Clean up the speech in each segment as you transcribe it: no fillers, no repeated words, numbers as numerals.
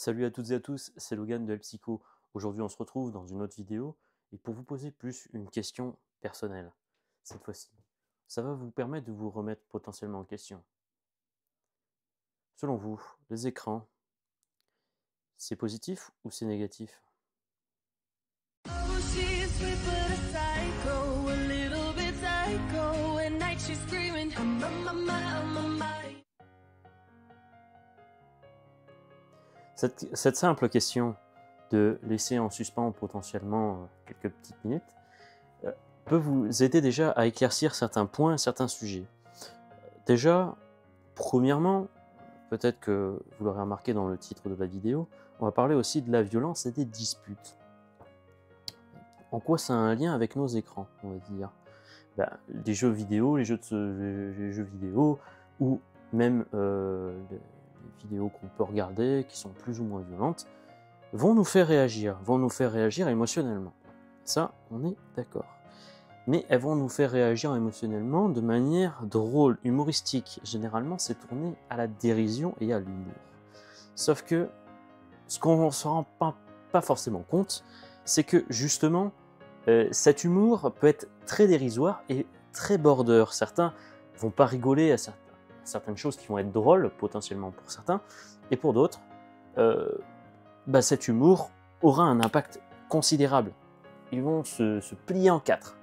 Salut à toutes et à tous, c'est Logan de Helpsycho. Aujourd'hui, on se retrouve dans une autre vidéo et pour vous poser plus une question personnelle. Cette fois-ci, ça va vous permettre de vous remettre potentiellement en question. Selon vous, les écrans, c'est positif ou c'est négatif? Oh, she's sweet but a psycho, a little bit psycho. At night she's screaming, I'm on my mind. Cette simple question de laisser en suspens potentiellement quelques petites minutes peut vous aider déjà à éclaircir certains points, certains sujets. Déjà, premièrement, peut-être que vous l'aurez remarqué dans le titre de la vidéo, on va parler aussi de la violence et des disputes. En quoi ça a un lien avec nos écrans, on va dire? Les jeux vidéo, les jeux vidéo, ou même les vidéos qu'on peut regarder, qui sont plus ou moins violentes, vont nous faire réagir émotionnellement. Ça, on est d'accord. Mais elles vont nous faire réagir émotionnellement de manière drôle, humoristique. Généralement, c'est tourné à la dérision et à l'humour. Sauf que ce qu'on ne se rend pas forcément compte, c'est que justement, cet humour peut être très dérisoire et très border. Certains vont pas rigoler à certaines choses qui vont être drôles, potentiellement pour certains, et pour d'autres, cet humour aura un impact considérable. Ils vont se plier en quatre.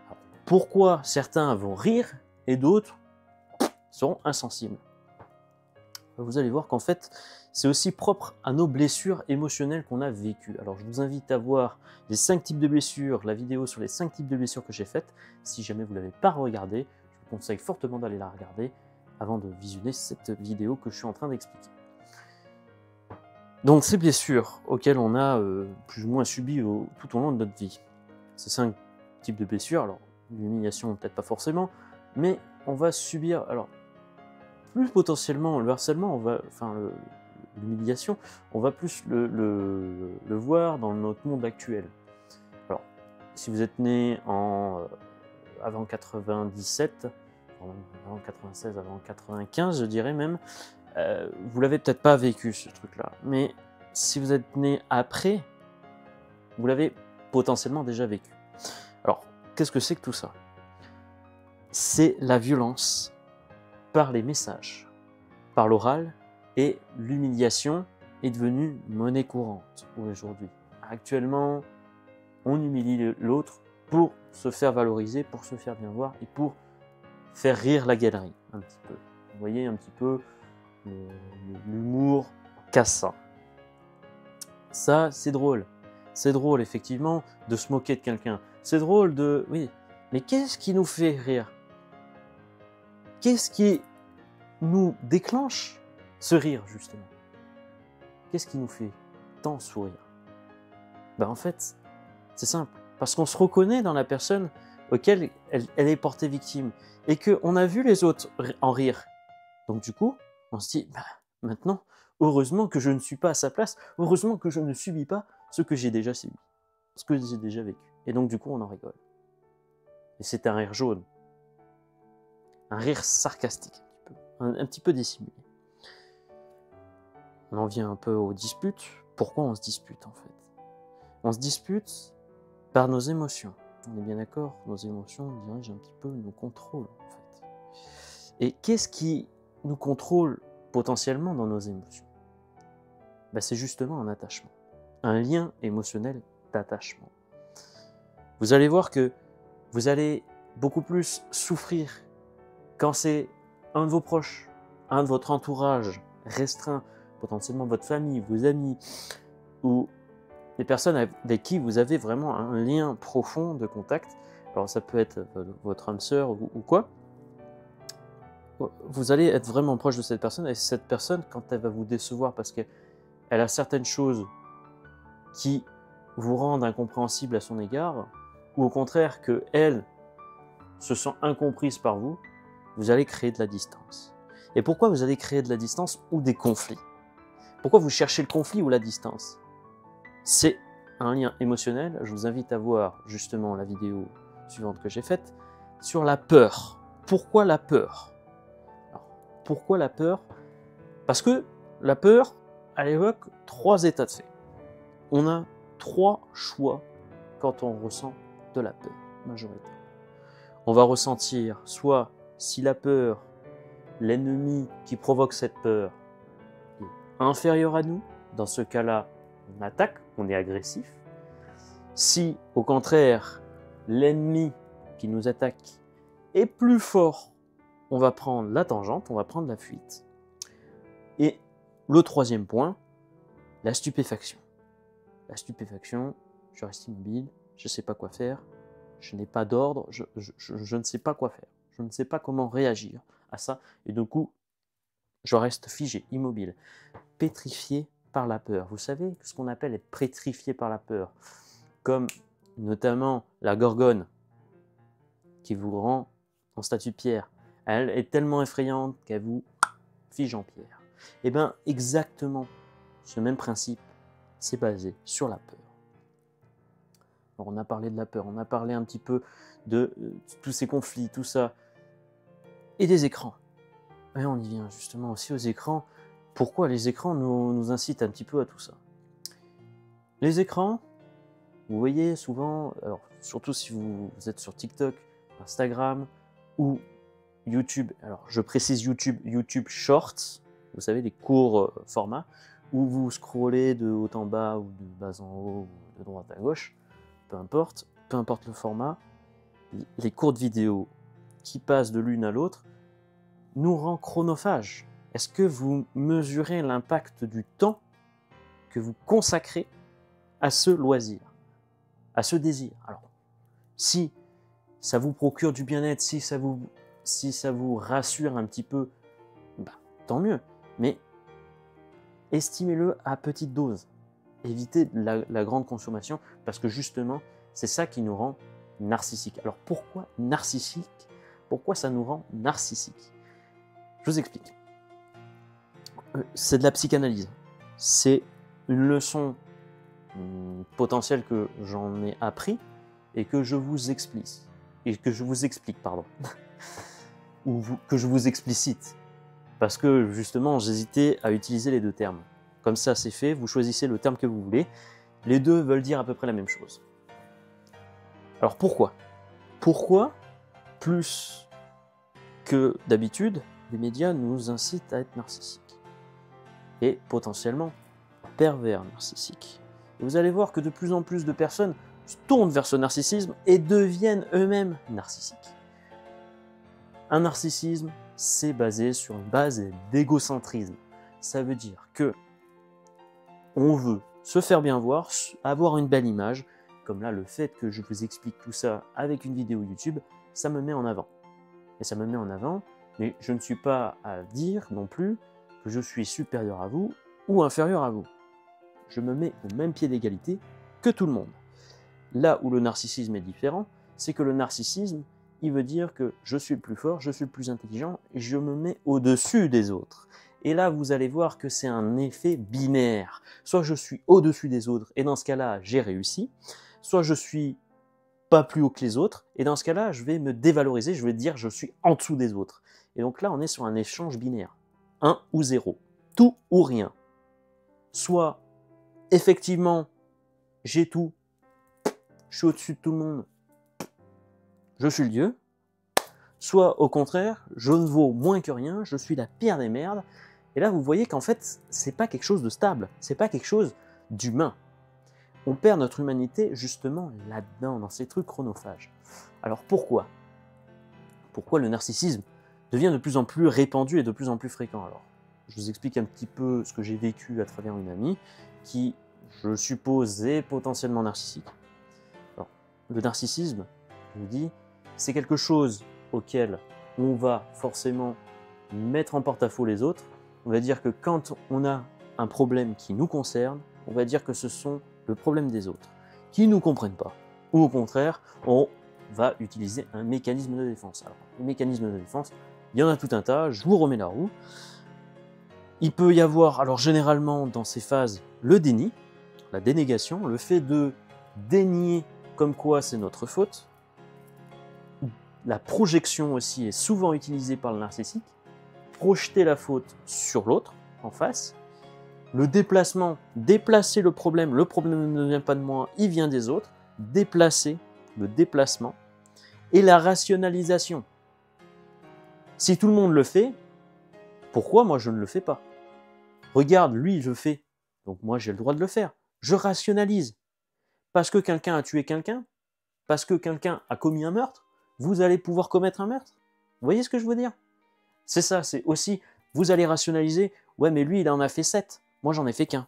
Alors, pourquoi certains vont rire et d'autres seront insensibles? Vous allez voir qu'en fait, c'est aussi propre à nos blessures émotionnelles qu'on a vécues. Alors, je vous invite à voir les 5 types de blessures, la vidéo sur les 5 types de blessures que j'ai faites. Si jamais vous ne l'avez pas regardée, je vous conseille fortement d'aller la regarder avant de visionner cette vidéo que je suis en train d'expliquer. Donc, ces blessures auxquelles on a plus ou moins subi tout au long de notre vie. Ces 5 types de blessures, alors l'humiliation peut-être pas forcément, mais on va subir, alors plus potentiellement le harcèlement, l'humiliation, on va plus le voir dans notre monde actuel. Alors, si vous êtes né avant 97, avant 96, avant 95, je dirais même, vous l'avez peut-être pas vécu ce truc-là. Mais si vous êtes né après, vous l'avez potentiellement déjà vécu. Alors, qu'est-ce que c'est que tout ça? C'est la violence par les messages, par l'oral, et l'humiliation est devenue monnaie courante aujourd'hui. Actuellement, on humilie l'autre pour se faire valoriser, pour se faire bien voir et pour faire rire la galerie un petit peu. Vous voyez un petit peu l'humour cassant. Ça, c'est drôle. C'est drôle, effectivement, de se moquer de quelqu'un. C'est drôle de... Oui, mais qu'est-ce qui nous fait rire? Qu'est-ce qui nous déclenche ce rire, justement? Qu'est-ce qui nous fait tant sourire? En fait, c'est simple. Parce qu'on se reconnaît dans la personne auquel elle est portée victime. Et qu'on a vu les autres en rire. Donc du coup, on se dit, maintenant, heureusement que je ne suis pas à sa place. Heureusement que je ne subis pas ce que j'ai déjà subi. Ce que j'ai déjà vécu. Et donc du coup, on en rigole. Et c'est un rire jaune. Un rire sarcastique. Un petit peu dissimulé. On en vient un peu aux disputes. Pourquoi on se dispute en fait? On se dispute par nos émotions. On est bien d'accord, nos émotions dirigent un petit peu, nous contrôlent en fait. Et qu'est-ce qui nous contrôle potentiellement dans nos émotions? C'est justement un attachement. Un lien émotionnel d'attachement. Vous allez voir que vous allez beaucoup plus souffrir quand c'est un de vos proches, un de votre entourage restreint, potentiellement votre famille, vos amis, ou des personnes avec qui vous avez vraiment un lien profond de contact. Alors ça peut être votre âme sœur ou quoi. Vous allez être vraiment proche de cette personne, et cette personne, quand elle va vous décevoir parce qu'elle a certaines choses qui vous rendent incompréhensible à son égard, ou au contraire qu'elle se sent incomprise par vous, vous allez créer de la distance. Et pourquoi vous allez créer de la distance ou des conflits? Pourquoi vous cherchez le conflit ou la distance? C'est un lien émotionnel. Je vous invite à voir justement la vidéo suivante que j'ai faite sur la peur. Pourquoi la peur? Alors, pourquoi la peur? Parce que la peur, elle évoque 3 états de fait. On a 3 choix quand on ressent de la peur majoritaire. On va ressentir soit si la peur, l'ennemi qui provoque cette peur est inférieur à nous, dans ce cas-là, on attaque, on est agressif. Si, au contraire, l'ennemi qui nous attaque est plus fort, on va prendre la tangente, on va prendre la fuite. Et le 3e point, la stupéfaction. La stupéfaction, je reste immobile, je ne sais pas quoi faire, je n'ai pas d'ordre, je ne sais pas quoi faire, je ne sais pas comment réagir à ça, et du coup, je reste figé, immobile, pétrifié par la peur. Vous savez ce qu'on appelle être pétrifié par la peur, comme notamment la gorgone qui vous rend en statue de pierre. Elle est tellement effrayante qu'elle vous fige en pierre. Et bien exactement ce même principe, c'est basé sur la peur. Alors on a parlé de la peur, on a parlé un petit peu de tous ces conflits, tout ça, et des écrans. Et on y vient justement aussi aux écrans. Pourquoi les écrans nous incitent un petit peu à tout ça? Les écrans, vous voyez souvent, alors surtout si vous êtes sur TikTok, Instagram ou YouTube, alors je précise YouTube Shorts, vous savez, les courts formats, où vous scrollez de haut en bas ou de bas en haut ou de droite à gauche, peu importe le format, les courtes vidéos qui passent de l'une à l'autre nous rend chronophages. Est-ce que vous mesurez l'impact du temps que vous consacrez à ce loisir, à ce désir? Alors, si ça vous procure du bien-être, si ça vous rassure un petit peu, bah, tant mieux. Mais estimez-le à petite dose. Évitez la grande consommation, parce que justement, c'est ça qui nous rend narcissiques. Alors pourquoi narcissique? Pourquoi ça nous rend narcissiques? Je vous explique. C'est de la psychanalyse. C'est une leçon potentielle que j'en ai appris et que je vous explique. Ou que je vous explicite. Parce que justement, j'hésitais à utiliser les deux termes. Comme ça, c'est fait, vous choisissez le terme que vous voulez. Les deux veulent dire à peu près la même chose. Alors pourquoi? Pourquoi, plus que d'habitude, les médias nous incitent à être narcissiques et potentiellement pervers narcissiques? Et vous allez voir que de plus en plus de personnes se tournent vers ce narcissisme et deviennent eux-mêmes narcissiques. Un narcissisme, c'est basé sur une base d'égocentrisme. Ça veut dire que on veut se faire bien voir, avoir une belle image, comme là le fait que je vous explique tout ça avec une vidéo YouTube, ça me met en avant. Et ça me met en avant, mais je ne suis pas à dire non plus que je suis supérieur à vous ou inférieur à vous. Je me mets au même pied d'égalité que tout le monde. Là où le narcissisme est différent, c'est que le narcissisme, il veut dire que je suis le plus fort, je suis le plus intelligent, et je me mets au-dessus des autres. Et là, vous allez voir que c'est un effet binaire. Soit je suis au-dessus des autres, et dans ce cas-là, j'ai réussi, soit je suis pas plus haut que les autres, et dans ce cas-là, je vais me dévaloriser, je vais dire je suis en dessous des autres. Et donc là, on est sur un échange binaire. 1 ou 0. Tout ou rien. Soit, effectivement, j'ai tout, je suis au-dessus de tout le monde, je suis le dieu. Soit, au contraire, je ne vaux moins que rien, je suis la pire des merdes. Et là, vous voyez qu'en fait, c'est pas quelque chose de stable, c'est pas quelque chose d'humain. On perd notre humanité justement là-dedans, dans ces trucs chronophages. Alors pourquoi? Pourquoi le narcissisme devient de plus en plus répandu et de plus en plus fréquent? Alors, je vous explique un petit peu ce que j'ai vécu à travers une amie qui, je suppose, est potentiellement narcissique. Alors, le narcissisme, je vous dis, c'est quelque chose auquel on va forcément mettre en porte-à-faux les autres. On va dire que quand on a un problème qui nous concerne, on va dire que ce sont le problème des autres, qui ne nous comprennent pas. Ou au contraire, on va utiliser un mécanisme de défense. Alors, les mécanismes de défense, il y en a tout un tas, je vous remets la roue. Il peut y avoir, alors généralement dans ces phases, le déni, la dénégation, le fait de dénier comme quoi c'est notre faute. La projection aussi est souvent utilisée par le narcissique. Projeter la faute sur l'autre, en face. Le déplacement, déplacer le problème ne vient pas de moi, il vient des autres. Déplacer, le déplacement, et la rationalisation. Si tout le monde le fait, pourquoi moi je ne le fais pas? Regarde, lui je fais, donc moi j'ai le droit de le faire. Je rationalise. Parce que quelqu'un a tué quelqu'un, parce que quelqu'un a commis un meurtre, vous allez pouvoir commettre un meurtre. Vous voyez ce que je veux dire? C'est ça, c'est aussi, vous allez rationaliser, ouais mais lui il en a fait 7, moi j'en ai fait qu'un.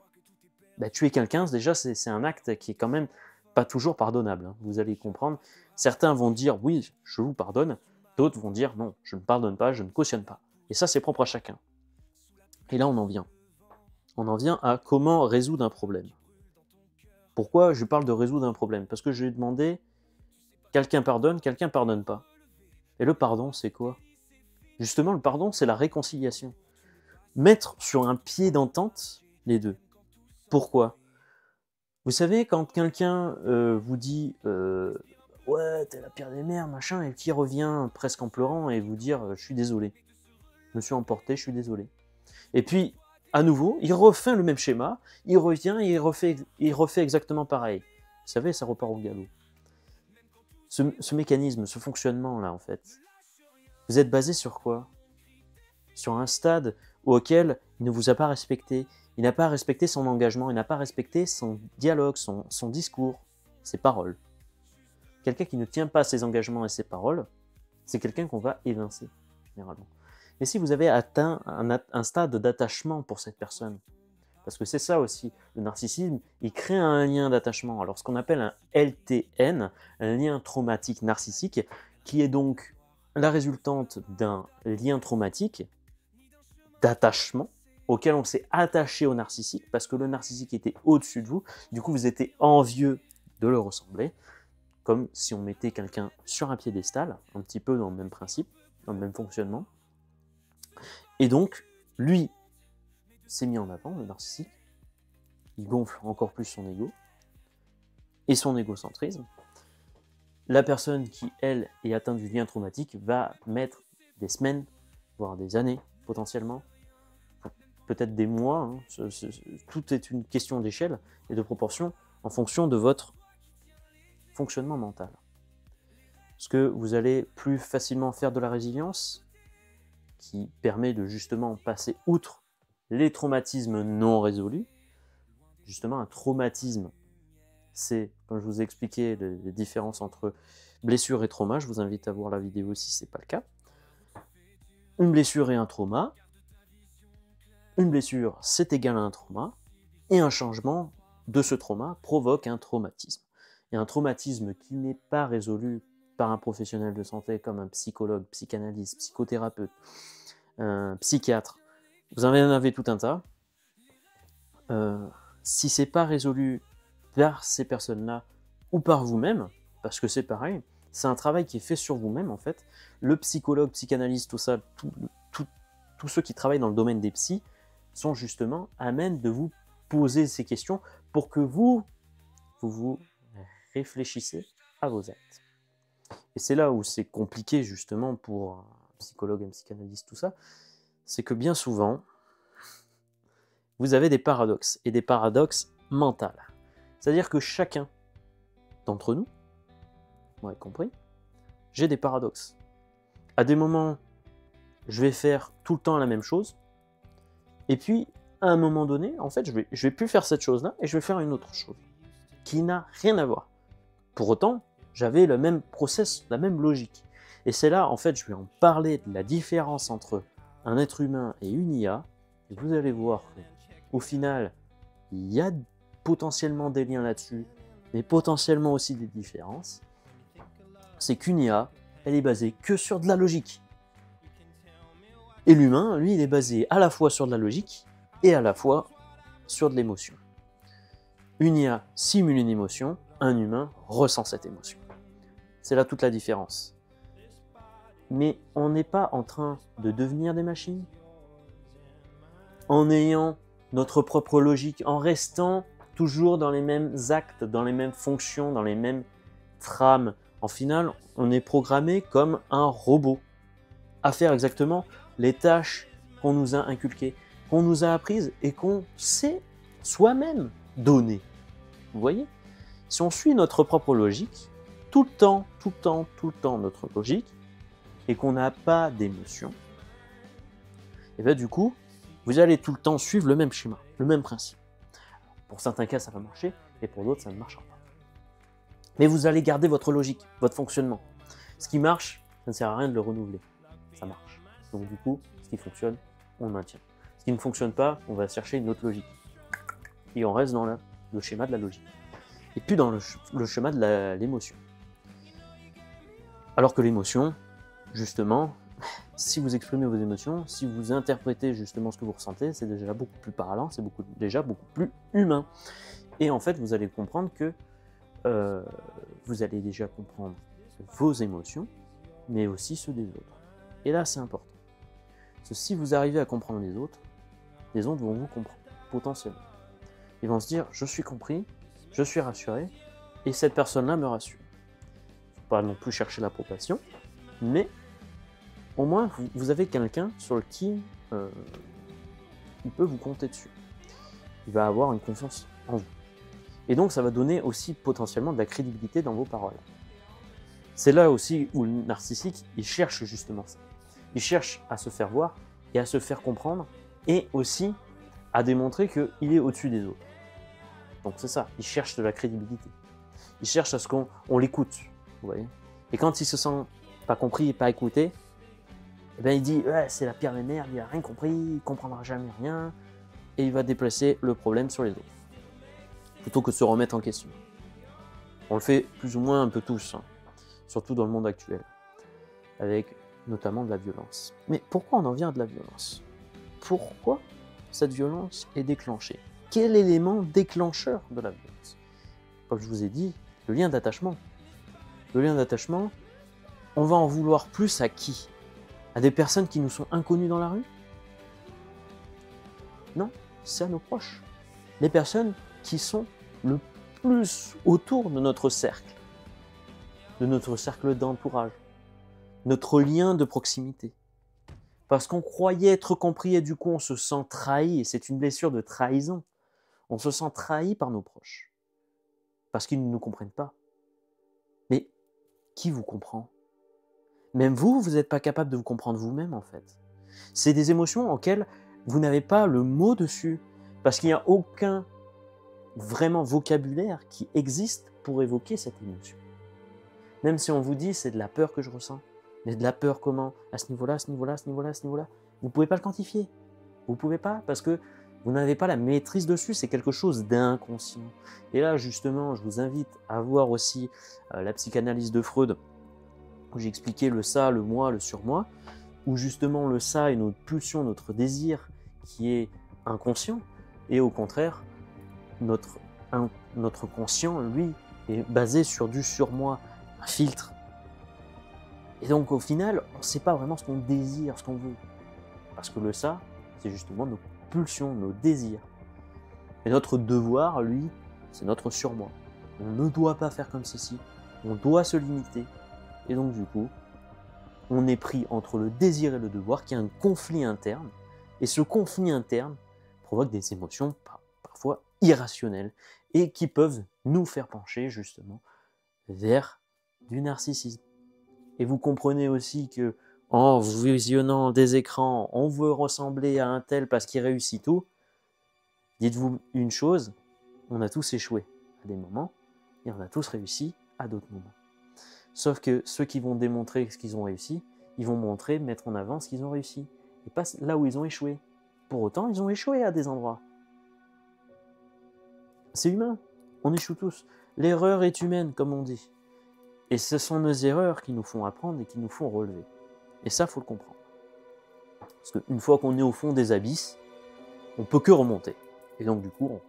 Bah, tuer quelqu'un, déjà c'est un acte qui est quand même pas toujours pardonnable, hein. Vous allez comprendre. Certains vont dire oui, je vous pardonne, d'autres vont dire non, je ne pardonne pas, je ne cautionne pas. Et ça c'est propre à chacun. Et là on en vient. On en vient à comment résoudre un problème. Pourquoi je parle de résoudre un problème? Parce que je lui ai demandé, quelqu'un pardonne pas. Et le pardon, c'est quoi? Justement, le pardon, c'est la réconciliation. Mettre sur un pied d'entente les deux. Pourquoi? Vous savez, quand quelqu'un vous dit ouais, t'es la pire des mères, machin, et qui revient presque en pleurant et vous dire je suis désolé, je me suis emporté, je suis désolé. Et puis, à nouveau, il refait le même schéma, il revient et il refait exactement pareil. Vous savez, ça repart au galop. Ce mécanisme, ce fonctionnement-là, en fait, vous êtes basé sur quoi? Sur un stade auquel il ne vous a pas respecté. Il n'a pas respecté son engagement, il n'a pas respecté son dialogue, son discours, ses paroles. Quelqu'un qui ne tient pas ses engagements et ses paroles, c'est quelqu'un qu'on va évincer, généralement. Mais si vous avez atteint un stade d'attachement pour cette personne, parce que c'est ça aussi, le narcissisme, il crée un lien d'attachement. Alors ce qu'on appelle un LTN, un lien traumatique narcissique, qui est donc la résultante d'un lien traumatique d'attachement, auquel on s'est attaché au narcissique, parce que le narcissique était au-dessus de vous, du coup vous étiez envieux de le ressembler, comme si on mettait quelqu'un sur un piédestal, un petit peu dans le même principe, dans le même fonctionnement. Et donc, lui s'est mis en avant, le narcissique, il gonfle encore plus son ego, et son égocentrisme. La personne qui, elle, est atteinte du lien traumatique va mettre des semaines, voire des années, potentiellement, peut-être des mois, hein. Tout est une question d'échelle et de proportion en fonction de votre fonctionnement mental. Est-ce que vous allez plus facilement faire de la résilience, qui permet de justement passer outre les traumatismes non résolus? Justement, un traumatisme, c'est, comme je vous ai expliqué, les différences entre blessure et trauma. Je vous invite à voir la vidéo si ce n'est pas le cas. Une blessure et un trauma. Une blessure, c'est égal à un trauma. Et un changement de ce trauma provoque un traumatisme. Et un traumatisme qui n'est pas résolu par un professionnel de santé comme un psychologue, psychanalyste, psychothérapeute, un psychiatre, vous en avez tout un tas. Si c'est pas résolu par ces personnes-là ou par vous-même, parce que c'est pareil, c'est un travail qui est fait sur vous-même en fait. Le psychologue, psychanalyste, tout ça, tous ceux qui travaillent dans le domaine des psys sont justement amènes de vous poser ces questions pour que vous réfléchissez à vos actes. Et c'est là où c'est compliqué justement pour un psychologue, un psychanalyste, tout ça, c'est que bien souvent, vous avez des paradoxes, et des paradoxes mentaux. C'est-à-dire que chacun d'entre nous, moi y compris, j'ai des paradoxes. À des moments, je vais faire tout le temps la même chose, et puis, à un moment donné, en fait, je vais plus faire cette chose-là, et je vais faire une autre chose, qui n'a rien à voir. Pour autant, j'avais le même process, la même logique. Et c'est là, en fait, je vais en parler de la différence entre un être humain et une IA, et vous allez voir qu'au final, il y a potentiellement des liens là-dessus, mais potentiellement aussi des différences. C'est qu'une IA, elle est basée que sur de la logique. Et l'humain, lui, il est basé à la fois sur de la logique et à la fois sur de l'émotion. Une IA simule une émotion, un humain ressent cette émotion. C'est là toute la différence. Mais on n'est pas en train de devenir des machines en ayant notre propre logique, en restant toujours dans les mêmes actes, dans les mêmes fonctions, dans les mêmes trames. En final, on est programmé comme un robot à faire exactement les tâches qu'on nous a inculquées. qu'on nous a apprises et qu'on sait soi-même donner. Vous voyez? Si on suit notre propre logique, tout le temps notre logique, et qu'on n'a pas d'émotion, et bien du coup, vous allez tout le temps suivre le même schéma, le même principe. Pour certains cas, ça va marcher, et pour d'autres, ça ne marchera pas. Mais vous allez garder votre logique, votre fonctionnement. Ce qui marche, ça ne sert à rien de le renouveler. Ça marche. Donc du coup, ce qui fonctionne, on le maintient. Ce qui ne fonctionne pas, on va chercher une autre logique. Et on reste dans le schéma de la logique. Et puis dans le schéma de l'émotion. Alors que l'émotion, justement, si vous exprimez vos émotions, si vous interprétez justement ce que vous ressentez, c'est déjà beaucoup plus parlant, c'est déjà beaucoup plus humain. Et en fait, vous allez comprendre que vous allez déjà comprendre vos émotions, mais aussi ceux des autres. Et là, c'est important. Parce que si vous arrivez à comprendre les autres vont vous comprendre, potentiellement. Ils vont se dire, je suis compris, je suis rassuré, et cette personne-là me rassure. Il ne faut pas non plus chercher l'approbation, mais au moins, vous avez quelqu'un sur qui il peut vous compter dessus. Il va avoir une confiance en vous. Et donc, ça va donner aussi potentiellement de la crédibilité dans vos paroles. C'est là aussi où le narcissique, il cherche justement ça. Il cherche à se faire voir et à se faire comprendre, et aussi à démontrer qu'il est au-dessus des autres. Donc c'est ça, il cherche de la crédibilité. Il cherche à ce qu'on l'écoute, vous voyez. Et quand il se sent pas compris et pas écouté, eh bien il dit ouais, c'est la pire des merdes, il a rien compris, il comprendra jamais rien, et il va déplacer le problème sur les autres, plutôt que de se remettre en question. On le fait plus ou moins un peu tous, hein, surtout dans le monde actuel, avec notamment de la violence. Mais pourquoi on en vient à de la violence? Pourquoi cette violence est déclenchée? Quel élément déclencheur de la violence? Comme je vous ai dit, le lien d'attachement. Le lien d'attachement, on va en vouloir plus à qui? À des personnes qui nous sont inconnues dans la rue? Non, c'est à nos proches. Les personnes qui sont le plus autour de notre cercle d'entourage, notre lien de proximité. Parce qu'on croyait être compris et du coup on se sent trahi, et c'est une blessure de trahison. On se sent trahi par nos proches, parce qu'ils ne nous comprennent pas. Mais qui vous comprend? Même vous n'êtes pas capable de vous comprendre vous-même en fait. C'est des émotions auxquelles vous n'avez pas le mot dessus, parce qu'il n'y a aucun vraiment vocabulaire qui existe pour évoquer cette émotion. Même si on vous dit c'est de la peur que je ressens, mais de la peur comment? À ce niveau-là, à ce niveau-là, à ce niveau-là, à ce niveau-là. Vous ne pouvez pas le quantifier. Vous ne pouvez pas parce que vous n'avez pas la maîtrise dessus, c'est quelque chose d'inconscient. Et là, justement, je vous invite à voir aussi la psychanalyse de Freud, où j'ai expliqué le ça, le moi, le surmoi, où justement le ça est notre pulsion, notre désir qui est inconscient, et au contraire, notre conscient, lui, est basé sur du surmoi, un filtre. Et donc au final, on ne sait pas vraiment ce qu'on désire, ce qu'on veut. Parce que le ça, c'est justement nos pulsions, nos désirs. Et notre devoir, lui, c'est notre surmoi. On ne doit pas faire comme ceci, on doit se limiter. Et donc du coup, on est pris entre le désir et le devoir, qui est un conflit interne. Et ce conflit interne provoque des émotions parfois irrationnelles et qui peuvent nous faire pencher justement vers du narcissisme. Et vous comprenez aussi que en visionnant des écrans, on veut ressembler à un tel parce qu'il réussit tout. Dites-vous une chose, on a tous échoué à des moments et on a tous réussi à d'autres moments. Sauf que ceux qui vont démontrer ce qu'ils ont réussi, ils vont montrer, mettre en avant ce qu'ils ont réussi, et pas là où ils ont échoué. Pour autant, ils ont échoué à des endroits. C'est humain, on échoue tous. L'erreur est humaine, comme on dit. Et ce sont nos erreurs qui nous font apprendre et qui nous font relever. Et ça, il faut le comprendre. Parce qu'une fois qu'on est au fond des abysses, on ne peut que remonter. Et donc, du coup, on remonte.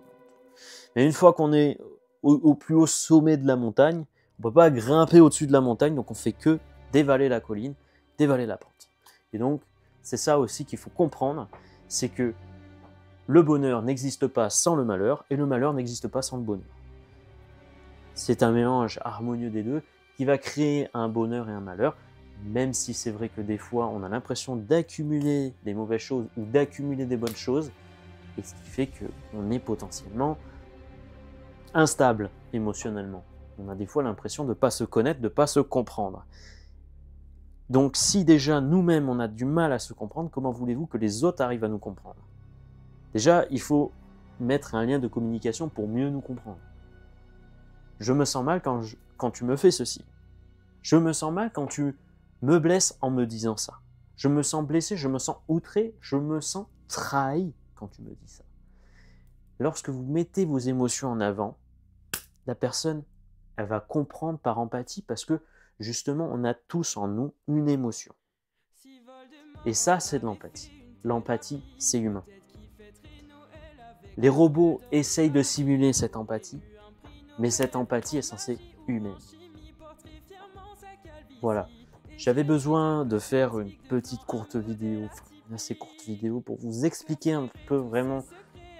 Mais une fois qu'on est au plus haut sommet de la montagne, on ne peut pas grimper au-dessus de la montagne, donc on ne fait que dévaler la colline, dévaler la pente. Et donc, c'est ça aussi qu'il faut comprendre, c'est que le bonheur n'existe pas sans le malheur, et le malheur n'existe pas sans le bonheur. C'est un mélange harmonieux des deux qui va créer un bonheur et un malheur, même si c'est vrai que des fois on a l'impression d'accumuler des mauvaises choses ou d'accumuler des bonnes choses, et ce qui fait qu'on est potentiellement instable émotionnellement. On a des fois l'impression de ne pas se connaître, de ne pas se comprendre. Donc si déjà nous-mêmes on a du mal à se comprendre, comment voulez-vous que les autres arrivent à nous comprendre? Déjà, il faut mettre un lien de communication pour mieux nous comprendre. Je me sens mal quand tu me fais ceci. Je me sens mal quand tu me blesses en me disant ça. Je me sens blessé, je me sens outré, je me sens trahi quand tu me dis ça. Lorsque vous mettez vos émotions en avant, la personne, elle va comprendre par empathie parce que justement, on a tous en nous une émotion. Et ça, c'est de l'empathie. L'empathie, c'est humain. Les robots essayent de simuler cette empathie, mais cette empathie est censée humaine. Voilà. J'avais besoin de faire une petite courte vidéo, une assez courte vidéo, pour vous expliquer un peu vraiment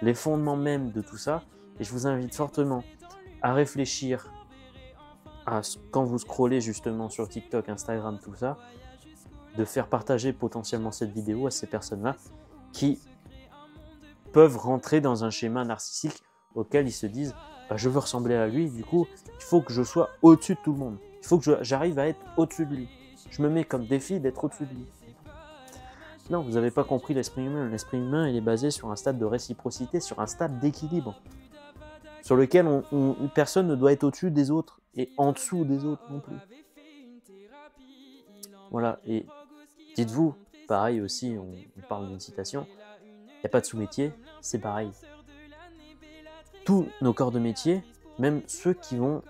les fondements même de tout ça. Et je vous invite fortement à réfléchir quand vous scrollez justement sur TikTok, Instagram, tout ça, de faire partager potentiellement cette vidéo à ces personnes-là qui peuvent rentrer dans un schéma narcissique auquel ils se disent bah, je veux ressembler à lui, du coup, il faut que je sois au-dessus de tout le monde. Il faut que j'arrive à être au-dessus de lui. Je me mets comme défi d'être au-dessus de lui. Non, vous n'avez pas compris l'esprit humain. L'esprit humain, il est basé sur un stade de réciprocité, sur un stade d'équilibre, sur lequel personne ne doit être au-dessus des autres et en dessous des autres non plus. Voilà, et dites-vous, pareil aussi, on parle d'une citation, il n'y a pas de sous-métier, c'est pareil. Tous nos corps de métier, même ceux qui vont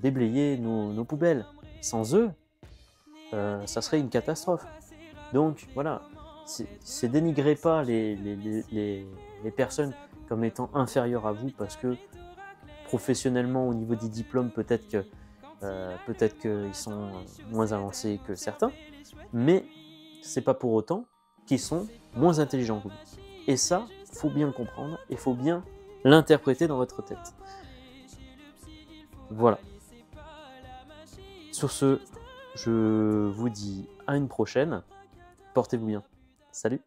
déblayer nos poubelles, sans eux, ça serait une catastrophe. Donc voilà, c'est dénigrez pas les personnes comme étant inférieures à vous parce que professionnellement au niveau des diplômes peut-être qu'ils sont moins avancés que certains, mais c'est pas pour autant qu'ils sont moins intelligents que vous. Et ça, faut bien le comprendre et faut bien l'interpréter dans votre tête. Voilà. Sur ce, je vous dis à une prochaine. Portez-vous bien. Salut!